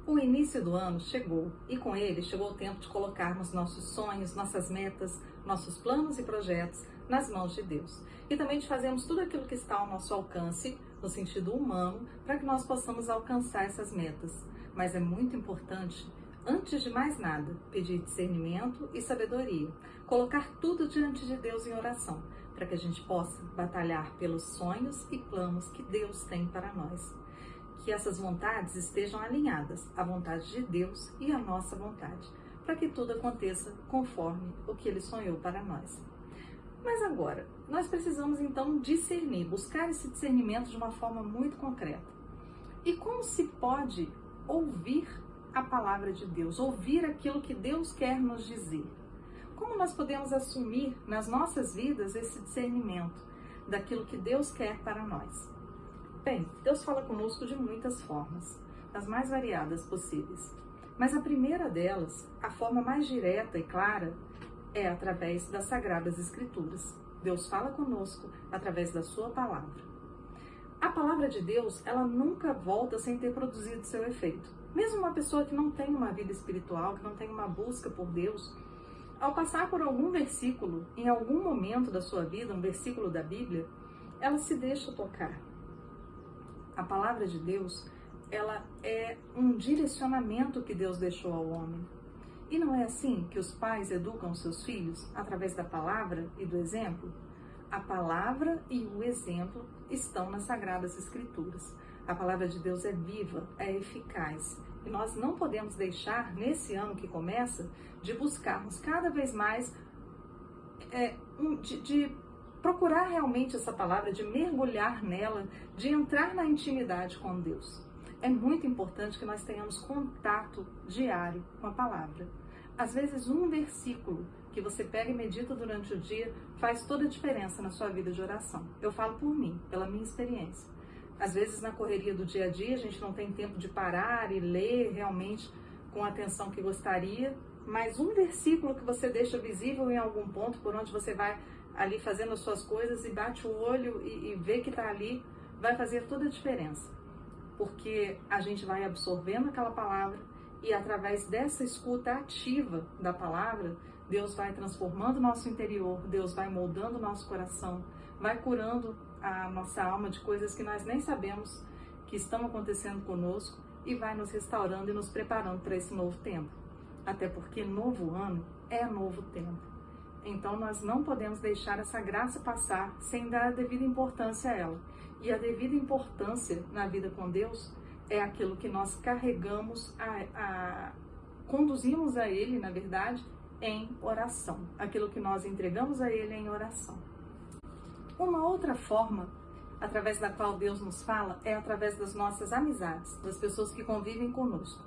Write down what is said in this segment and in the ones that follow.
O início do ano chegou e com ele chegou o tempo de colocarmos nossos sonhos, nossas metas, nossos planos e projetos nas mãos de Deus. E também de fazermos tudo aquilo que está ao nosso alcance, no sentido humano, para que nós possamos alcançar essas metas. Mas é muito importante, antes de mais nada, pedir discernimento e sabedoria. Colocar tudo diante de Deus em oração, para que a gente possa batalhar pelos sonhos e planos que Deus tem para nós. Que essas vontades estejam alinhadas à vontade de Deus e à nossa vontade, para que tudo aconteça conforme o que Ele sonhou para nós. Mas agora, nós precisamos então discernir, buscar esse discernimento de uma forma muito concreta. E como se pode ouvir a palavra de Deus, ouvir aquilo que Deus quer nos dizer? Como nós podemos assumir nas nossas vidas esse discernimento daquilo que Deus quer para nós? Bem, Deus fala conosco de muitas formas, das mais variadas possíveis. Mas a primeira delas, a forma mais direta e clara, é através das Sagradas Escrituras. Deus fala conosco através da sua palavra. A palavra de Deus, ela nunca volta sem ter produzido seu efeito. Mesmo uma pessoa que não tem uma vida espiritual, que não tem uma busca por Deus, ao passar por algum versículo, em algum momento da sua vida, um versículo da Bíblia, ela se deixa tocar. A palavra de Deus, ela é um direcionamento que Deus deixou ao homem. E não é assim que os pais educam os seus filhos? Através da palavra e do exemplo? A palavra e o exemplo estão nas Sagradas Escrituras. A palavra de Deus é viva, é eficaz. E nós não podemos deixar, nesse ano que começa, de buscarmos cada vez mais, de procurar realmente essa palavra, de mergulhar nela, de entrar na intimidade com Deus. É muito importante que nós tenhamos contato diário com a palavra. Às vezes, um versículo que você pega e medita durante o dia faz toda a diferença na sua vida de oração. Eu falo por mim, pela minha experiência. Às vezes, na correria do dia a dia, a gente não tem tempo de parar e ler realmente com a atenção que gostaria, mas um versículo que você deixa visível em algum ponto por onde você vai ali fazendo as suas coisas e bate o olho e vê que está ali, vai fazer toda a diferença. Porque a gente vai absorvendo aquela palavra e através dessa escuta ativa da palavra, Deus vai transformando o nosso interior, Deus vai moldando o nosso coração, vai curando a nossa alma de coisas que nós nem sabemos que estão acontecendo conosco e vai nos restaurando e nos preparando para esse novo tempo. Até porque novo ano é novo tempo. Então, nós não podemos deixar essa graça passar sem dar a devida importância a ela. E a devida importância na vida com Deus é aquilo que nós carregamos, conduzimos a Ele, na verdade, em oração. Aquilo que nós entregamos a Ele em oração. Uma outra forma, através da qual Deus nos fala, é através das nossas amizades, das pessoas que convivem conosco.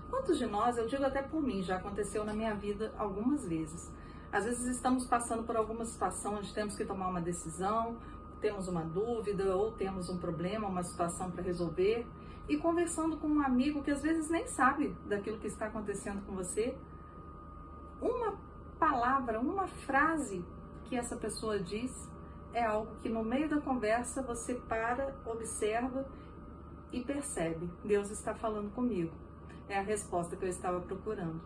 Quantos de nós, eu digo até por mim, já aconteceu na minha vida algumas vezes. Às vezes estamos passando por alguma situação onde temos que tomar uma decisão, temos uma dúvida ou temos um problema, uma situação para resolver e conversando com um amigo que às vezes nem sabe daquilo que está acontecendo com você, uma palavra, uma frase que essa pessoa diz é algo que no meio da conversa você para, observa e percebe. Deus está falando comigo. É a resposta que eu estava procurando.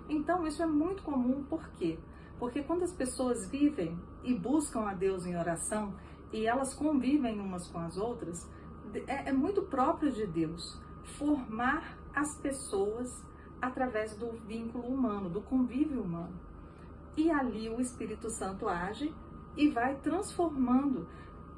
Então, isso é muito comum, por quê? Porque quando as pessoas vivem e buscam a Deus em oração e elas convivem umas com as outras, é muito próprio de Deus formar as pessoas através do vínculo humano, do convívio humano. E ali o Espírito Santo age e vai transformando,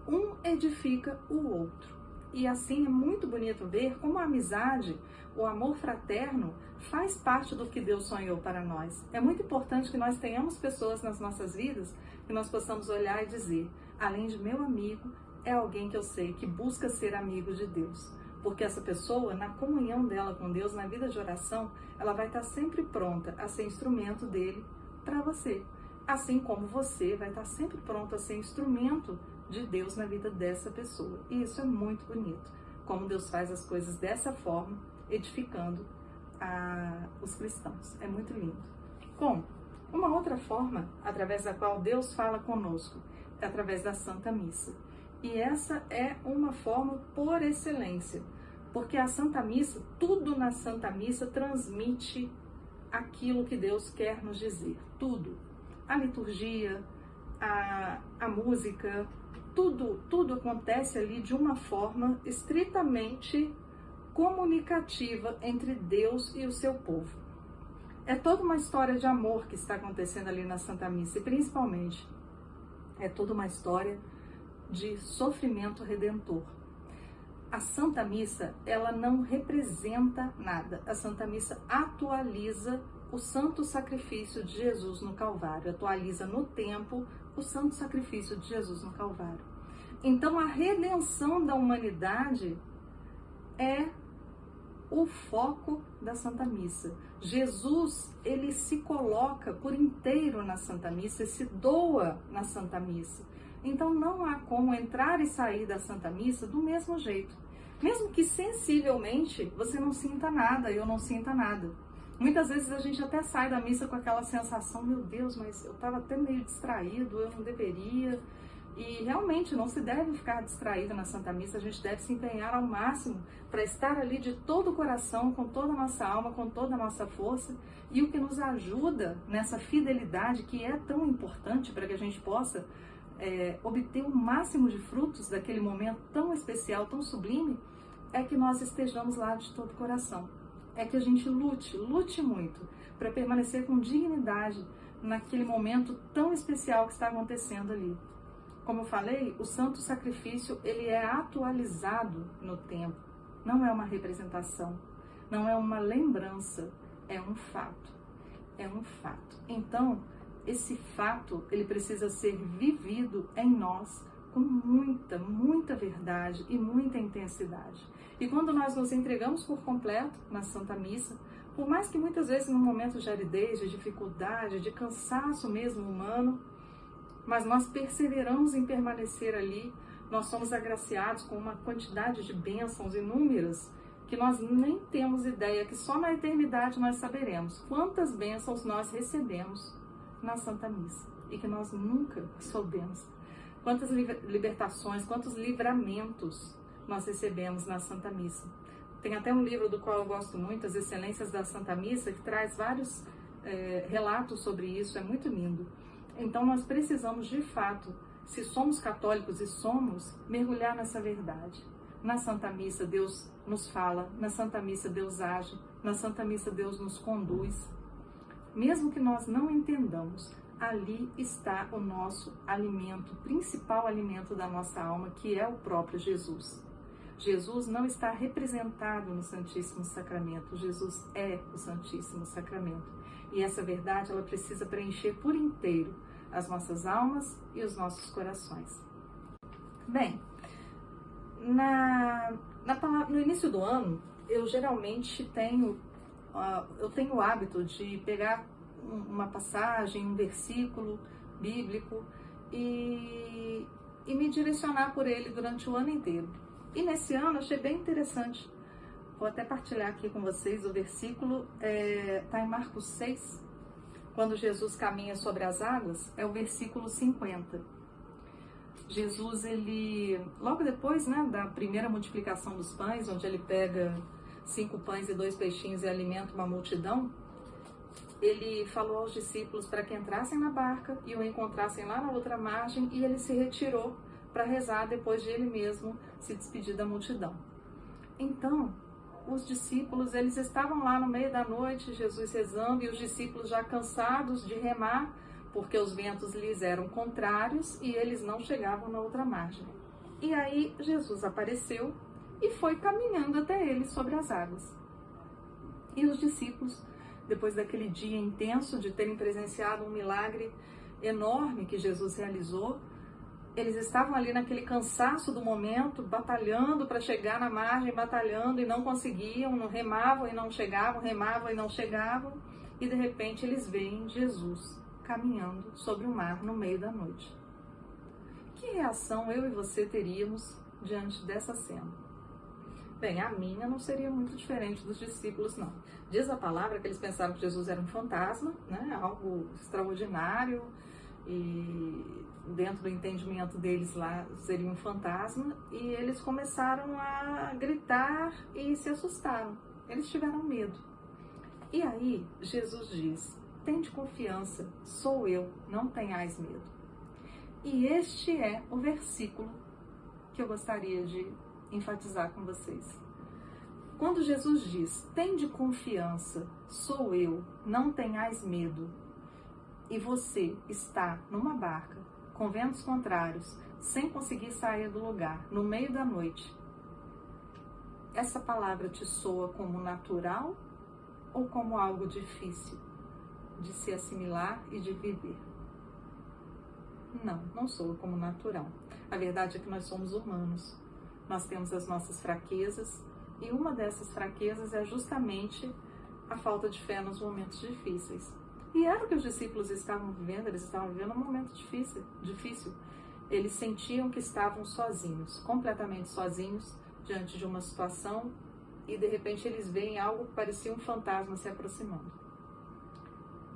um edifica o outro. E assim é muito bonito ver como a amizade, o amor fraterno, faz parte do que Deus sonhou para nós. É muito importante que nós tenhamos pessoas nas nossas vidas que nós possamos olhar e dizer, além de meu amigo, é alguém que eu sei que busca ser amigo de Deus. Porque essa pessoa, na comunhão dela com Deus, na vida de oração, ela vai estar sempre pronta a ser instrumento dele para você. Assim como você vai estar sempre pronto a ser instrumento de Deus na vida dessa pessoa. E isso é muito bonito, como Deus faz as coisas dessa forma, edificando os cristãos. É muito lindo. Como? Uma outra forma, através da qual Deus fala conosco, é através da Santa Missa. E essa é uma forma por excelência, Porque a Santa Missa, tudo na Santa Missa transmite aquilo que Deus quer nos dizer. Tudo. A liturgia, a música, tudo acontece ali de uma forma estritamente comunicativa entre Deus e o seu povo. É toda uma história de amor que está acontecendo ali na Santa Missa, e principalmente é toda uma história de sofrimento redentor. A Santa Missa, ela não representa nada. A Santa Missa atualiza o santo sacrifício de Jesus no Calvário, atualiza no tempo o santo sacrifício de Jesus no Calvário. Então, a redenção da humanidade é o foco da Santa Missa. Jesus, ele se coloca por inteiro na Santa Missa e se doa na Santa Missa. Então, não há como entrar e sair da Santa Missa do mesmo jeito. Mesmo que sensivelmente você não sinta nada, eu não sinta nada. Muitas vezes a gente até sai da missa com aquela sensação, meu Deus, mas eu estava até meio distraído, eu não deveria. E realmente não se deve ficar distraído na Santa Missa, a gente deve se empenhar ao máximo para estar ali de todo o coração, com toda a nossa alma, com toda a nossa força. E o que nos ajuda nessa fidelidade que é tão importante para que a gente possa obter o máximo de frutos daquele momento tão especial, tão sublime, é que nós estejamos lá de todo o coração. É que a gente lute muito para permanecer com dignidade naquele momento tão especial que está acontecendo ali. Como eu falei, o santo sacrifício, ele é atualizado no tempo. Não é uma representação, não é uma lembrança, é um fato. É um fato. Então, esse fato, ele precisa ser vivido em nós com muita verdade e muita intensidade. E quando nós nos entregamos por completo na Santa Missa, por mais que muitas vezes num momento de aridez, de dificuldade, de cansaço mesmo humano, mas nós perseveramos em permanecer ali, nós somos agraciados com uma quantidade de bênçãos inúmeras que nós nem temos ideia, que só na eternidade nós saberemos quantas bênçãos nós recebemos na Santa Missa e que nós nunca soubemos. Quantas libertações, quantos livramentos nós recebemos na Santa Missa. Tem até um livro do qual eu gosto muito, As Excelências da Santa Missa, que traz vários relatos sobre isso, é muito lindo. Então nós precisamos de fato, se somos católicos e somos, mergulhar nessa verdade. Na Santa Missa Deus nos fala, na Santa Missa Deus age, na Santa Missa Deus nos conduz. Mesmo que nós não entendamos, ali está o nosso alimento, o principal alimento da nossa alma, que é o próprio Jesus. Jesus não está representado no Santíssimo Sacramento, Jesus é o Santíssimo Sacramento. E essa verdade, ela precisa preencher por inteiro as nossas almas e os nossos corações. Bem, no início do ano, eu geralmente tenho o hábito de pegar uma passagem, um versículo bíblico e me direcionar por ele durante o ano inteiro. E nesse ano achei bem interessante. Vou até partilhar aqui com vocês o versículo, está em Marcos 6, quando Jesus caminha sobre as águas, é o versículo 50. Jesus, ele, logo depois, da primeira multiplicação dos pães, onde ele pega 5 pães e 2 peixinhos e alimenta uma multidão, ele falou aos discípulos para que entrassem na barca e o encontrassem lá na outra margem, e ele se retirou para rezar depois de ele mesmo se despedir da multidão. Então, os discípulos, eles estavam lá no meio da noite, Jesus rezando, e os discípulos já cansados de remar, porque os ventos lhes eram contrários e eles não chegavam na outra margem. E aí Jesus apareceu e foi caminhando até eles sobre as águas. E os discípulos, depois daquele dia intenso de terem presenciado um milagre enorme que Jesus realizou, eles estavam ali naquele cansaço do momento, batalhando para chegar na margem, batalhando e não conseguiam, não remavam e não chegavam, remavam e não chegavam, e de repente eles veem Jesus caminhando sobre o mar no meio da noite. Que reação eu e você teríamos diante dessa cena? Bem, a minha não seria muito diferente dos discípulos, não. Diz a palavra que eles pensaram que Jesus era um fantasma, algo extraordinário, e dentro do entendimento deles lá seria um fantasma, e eles começaram a gritar e se assustaram. Eles tiveram medo. E aí Jesus diz: tende confiança, sou eu, não tenhais medo. E este é o versículo que eu gostaria de enfatizar com vocês. Quando Jesus diz: tende confiança, sou eu, não tenhais medo, e você está numa barca, com ventos contrários, sem conseguir sair do lugar, no meio da noite, essa palavra te soa como natural ou como algo difícil de se assimilar e de viver? Não, não soa como natural. A verdade é que nós somos humanos. Nós temos as nossas fraquezas, e uma dessas fraquezas é justamente a falta de fé nos momentos difíceis. E era o que os discípulos estavam vivendo, eles estavam vivendo um momento difícil. Eles sentiam que estavam sozinhos, completamente sozinhos, diante de uma situação, e de repente eles veem algo que parecia um fantasma se aproximando.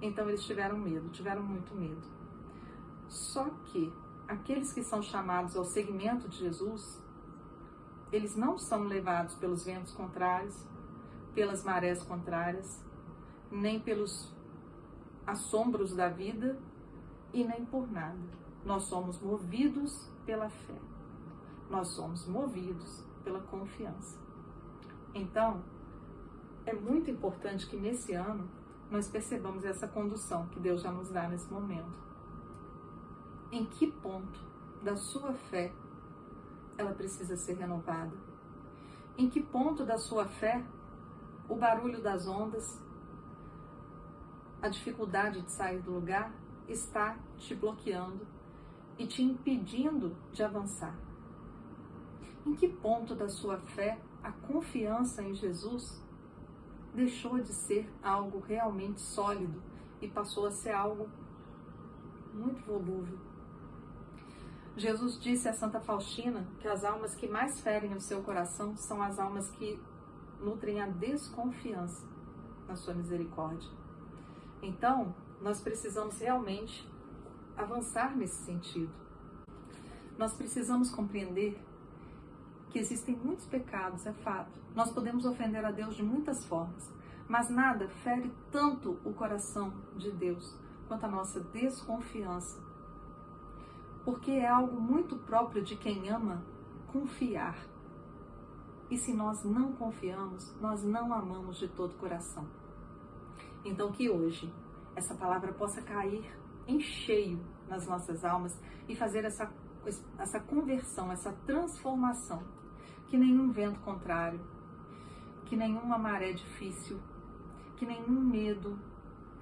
Então eles tiveram medo, tiveram muito medo. Só que aqueles que são chamados ao seguimento de Jesus, eles não são levados pelos ventos contrários, pelas marés contrárias, nem pelos assombros da vida e nem por nada. Nós somos movidos pela fé. Nós somos movidos pela confiança. Então, é muito importante que nesse ano nós percebamos essa condução que Deus já nos dá nesse momento. Em que ponto da sua fé ela precisa ser renovada? Em que ponto da sua fé o barulho das ondas, a dificuldade de sair do lugar está te bloqueando e te impedindo de avançar? Em que ponto da sua fé a confiança em Jesus deixou de ser algo realmente sólido e passou a ser algo muito volúvel? Jesus disse a Santa Faustina que as almas que mais ferem o seu coração são as almas que nutrem a desconfiança na sua misericórdia. Então, nós precisamos realmente avançar nesse sentido. Nós precisamos compreender que existem muitos pecados, é fato. Nós podemos ofender a Deus de muitas formas, mas nada fere tanto o coração de Deus quanto a nossa desconfiança. Porque é algo muito próprio de quem ama confiar. E se nós não confiamos, nós não amamos de todo o coração. Então que hoje essa palavra possa cair em cheio nas nossas almas e fazer essa conversão, essa transformação. Que nenhum vento contrário, que nenhuma maré difícil, que nenhum medo,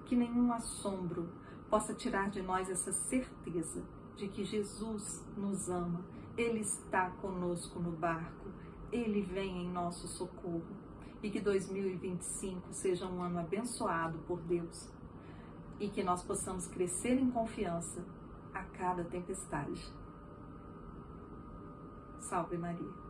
que nenhum assombro possa tirar de nós essa certeza de que Jesus nos ama, Ele está conosco no barco, Ele vem em nosso socorro. E que 2025 seja um ano abençoado por Deus e que nós possamos crescer em confiança a cada tempestade. Salve Maria!